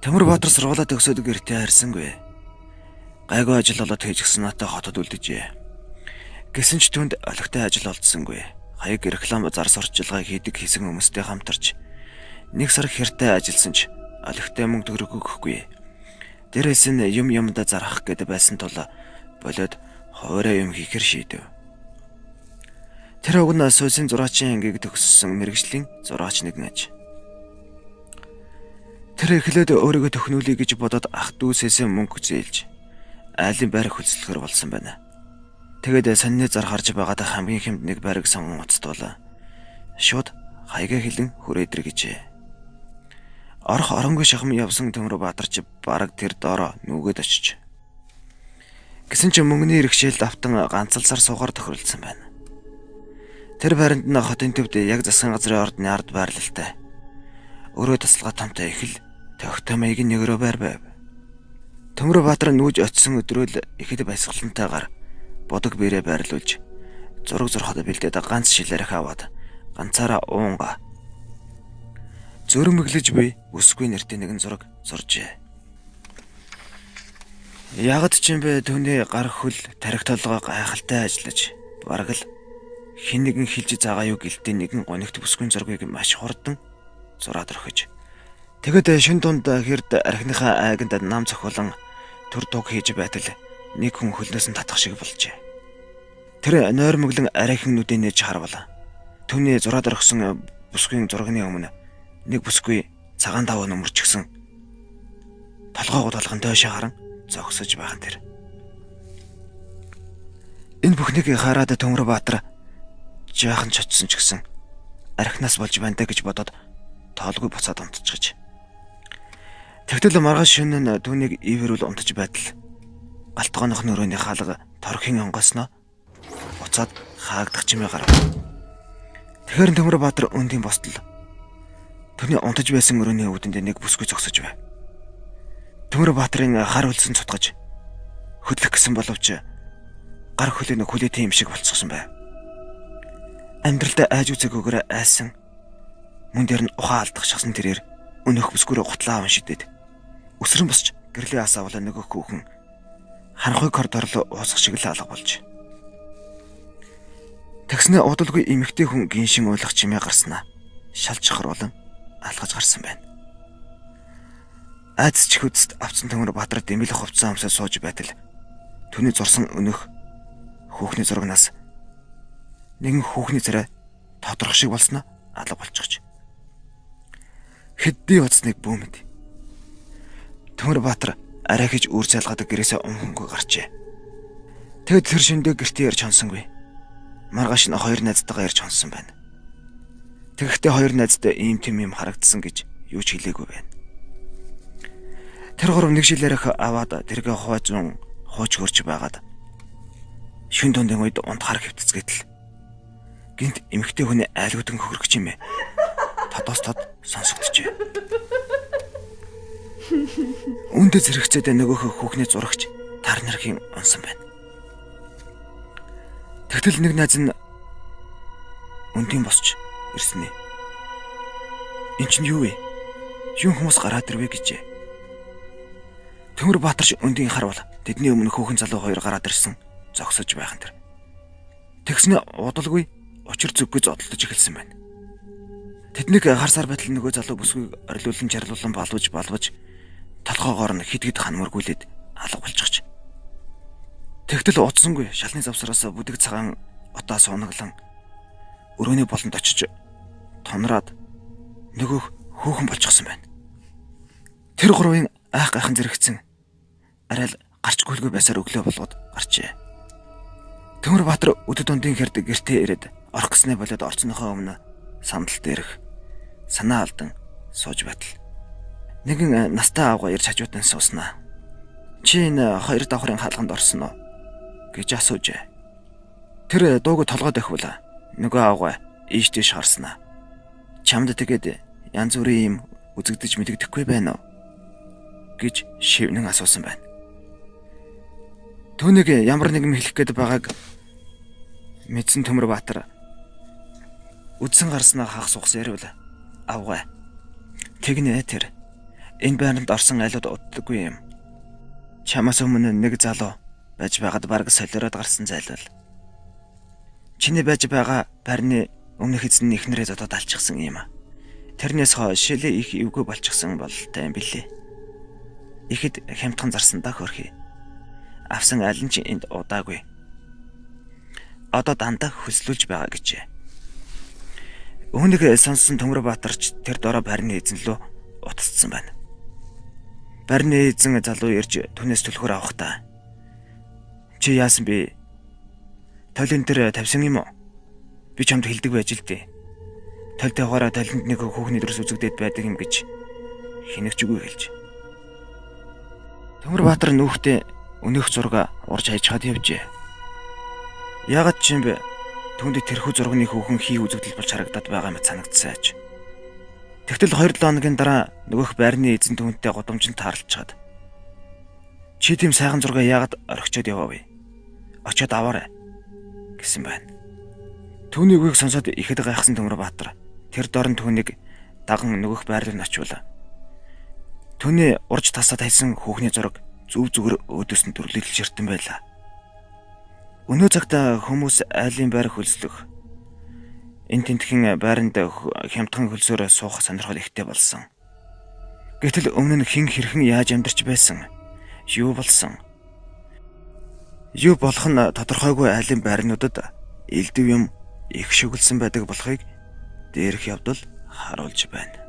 Төмөрбаатар сургуулаа төгсөөд гэртээ харсангүй. Гайгүй ажил болоод хийж гисэн натаа хотод үлдэжээ. Гэсэн ч түнд олигтой ажил олдсонгүй. Хаяг реклам зар сурталчилгаа хийдэг хэсэг хүмүүстэй хамтарч нэг сар хэртэй ажилласан ч олигтой мөнгө төгрөг өгөхгүй. Дээрээс нь юмдаа зарах гэдэг байсан тул болоод хоороо юм хийхэр шийдэв. Тэр уг нь суусын зураачийн ангийг төгссөн мэрэгжлийн зураач нэгэн аж. Тэр эхлээд өөрийгөө төхнүүлэе гэж бодоод ах дүүсээс мөнгө зээлж айлын байраг хөлслөхөр болсон байна. Тэгээд сонины зар харж байгаад хамгийн хэмд нэг байраг сонгон оцтуулаа. Шууд хаягаа хилэн хүрээдэр гэжээ. Орох оронгүй шахам явсан Төмөрбаатарч бараг тэр доороо нүгэд очиж. Гэсэн ч мөнгөний иргэшээлд автан ганцалсаар суугаар тохиролцсон байна. Тэр байранд нь хотын төвд яг засгийн газрын ордны ард байрлалтай. Өөрөө тасалгаа томтой их л тогтой маягийн нэгрөө байр байв. Төмөрбаатар нүүж очисон өдрөөл ихэд баясгалантайгаар бодог бэрээ байрлуулж зураг зурхад бэлдээд ганц шилээрх аваад ганцаараа уунга зөрмөглөж буй өсгүй нэртэй нэгэн зураг зуржээ. Ягд ч юм бэ түүний гар хөл тарих толгой гайхалтай ажиллаж бараг л хин нэгэн хилж заагаа юу гэлтэй нэгэн гонигт бүсгүй зургийг маш хурдан зураад орхиж. Тэгэд шин дунд хэрд архиныхаа айганд нам цохолон төр туг хийж байтал нэг хүн хөлнөөс нь татах шиг болжээ. Тэр нойрмоглон арайхан нүдэн нээж харвала. Түүний зураад орхисон бүсгүй зургийн өмнө нэг бүсгүй цагаан даваа нөмөрчгсөн. Толгойгоо толгон доош харан зогсож байгаа тэр. Энэ бүхнийг хараад Төмөрбаатар жаахан чочсон ч гэсэн архинаас болж байна гэж бодоод тоолгүй буцаад унтчихж. Тэгтэл маргааш шөнө нь түүнийг ивэрүүл унтж байтал галтгооных нөрөөний хаалга торхийн онгосноо буцаад хаагдах чимээ гарав. Тэгэхэр Төмөрбаатар өндийн бостол түүний унтж байсан өрөөний өвдөнд нэг бүсгүй зогсож байв. Төмөрбаатарын хар хөлсөн цутгаж хөдлөх гэсэн боловч гар хөлөө хүлээтэй юм шиг болцсон байв. Амьдралдаа айж үзээгүйгээр айсан мөн дээр нь ухаан алдах шахсан тэрээр өнөөх бүсгүүрээ гутлаа уншидэд өсрөн босч гэрлээ асаавала нөгөө хүүхэн ханхуй коридорлоо уусах шиг л алга болж. Тэгснэ удалгүй эмэгтэй хүн гиншин уйлах чимээ гарснаа шалж харлан алгаж гарсан байна. Айц ч хөдөст авцсан Төмөрбаатар дэмэлэх хувцас амсаа сууж байтал түүний зурсан өнөөх хүүхний зурагнаас нэгэн хүүхний царай тодрох шиг болсноо алга болчихж. Хэдий уцсныг бүүмэд. Төмөрбаатар арай хийж үр залгадаг гэрээсээ хөнгөө гарчээ. Тэгэд тэр шөндөө гэртээ ярьж хонсонгүй. Маргааш нь хоёр найзтайгаа ярьж хонсон байна. Тэгэхдээ хоёр найзтай ийм тийм юм харагдсан гэж юу ч хэлээгүй байна. Тэр гурав нэг жилээрх аваад тэргээ хуваажун хууч хөрч байгаад шүн дундын үед унт хар хөвтцгээтэл гинт эмэгтэй хүний айлгуудын хөргөч юм ээ. Тодоос тод сонсогдчихэ. Үндэ зэрэгцээд нөгөөх хүүхний зурагч тар нархийн унсан байна. Тэгтэл нэг найз нь үндийн босч ирсэн ээ. Энд чинь юу вэ? Юу хүмүүс гараад ирвэ гэжээ. Төмөрбаатарч үндийн харвал тэдний өмнө хүүхэн залуу хоёр гараад ирсэн зогсож байхан тэр. Тэгснэ удалгүй учир зүггүй зодтолж эхэлсэн байна. Тэднийг харсаар байтал нөгөө залуу бүсгүйг орилуулан жарлуулан балваж толгоогоор нь хидгэд ханмаргүүлээд алга болчихж. Тэгтэл удсангүй шалны завсараас бүдэг цагаан отоо суунаглан өрөөний болонд очиж тонраад нөгөө хүүхэн болчихсон байна. Тэр гурвын айх гайхан зэрэгцэн арай л гарч гүйлгүй байсаар өглөө болгоод гарчээ. Төмөрбаатар өдөд дундын хэрд гэртээ ирээд орох гэснээ болоод орцныхоо өмнө сандал дээрх санаа алдан сууж байтал нэгэн настай аавга ирж хажуудан сууснаа. Чи энэ хоёр давхрын хаалганд орсон уу гэж асуужээ. Тэр дууг толгой дахивла нөгөө аавга ийш тийш харснаа. Чамд тэгээд янз бүрийн юм үзэгдэж мэдэгдэхгүй байна уу гэж шивнэн асуусан байна. Түүнийг ямар нэгэн хэлэх гээд байгааг мэдсэн Төмөрбаатар үдсэн гарснаа хагас ухс яриул. Авгаа. Тэгнэ тэр. Энэ байранд орсон айлууд уддаггүй юм. Чамаас өмнө нэг залуу байж байгаад бараг солиороод гарсан зайлвал. Чиний байж байгаа байрны өмнөх эзэн ихнэрээ зодоод алчихсан юм. Тэрнээс хойш шилээ их эвгүй болчихсон бололтой юм билээ. Ихэд хямдхан зарсан даа хөрхий. Авсан аль нь ч энд удаагүй. Одоо дандаа хөслүүлж байгаа гэжээ. Үүнийг сонссон Төмөрбаатарч тэр дорой байрны эзэн лөө утассан байна. Байрны эзэн залуу ирж түнээс түлхүүр авах та. Чи яасан бэ? Толин тэр тавьсан юм уу? Би чамд хэлдэг байж л дээ. Толтой хоороо талент нэг хүүхний дөрс үзэгдээд байдаг юм гэж хинэгч үгүй хэлж. Төмөрбаатар нүүхтээ өнөөх зураг урж хайчаад явжээ. Яагаад ч юм бэ? Түүнд тэрхүү зургийн хүүхэн хий үзэгдэл болж харагдаад байгаа мэт санагдсан аж. Тэгтэл 2-7 хоногийн дараа нөгөөх байрны эзэн түүнтэй годомжинд таарлцаад. Чи тийм сайхан зураг яагаад орхичод яваа вэ? Очоод аваарай гэсэн байна. Түүний үгийг сонсоод ихэд гайхсан Төмөрбаатар тэр дорн түүнийг даган нөгөөх байр руу очивол. Түүний урж тасаад хайсан хүүхний зураг зүв зүгээр өөдөөс нь төрлөөлж ширтэн байлаа. Өнөө цагт хүмүүс айлын байр хөлслөх энэ тентхэн байранд хямдхан хөлсөөр суух сонирхол ихтэй болсон. Гэтэл өмнө нь хэн хэрхэн яаж амьдарч байсан? Юу болсон? Юу болох нь тодорхойгүй айлын байрнуудад элдв юм их шүглсэн байдаг болохыг дээрх явдал харуулж байна.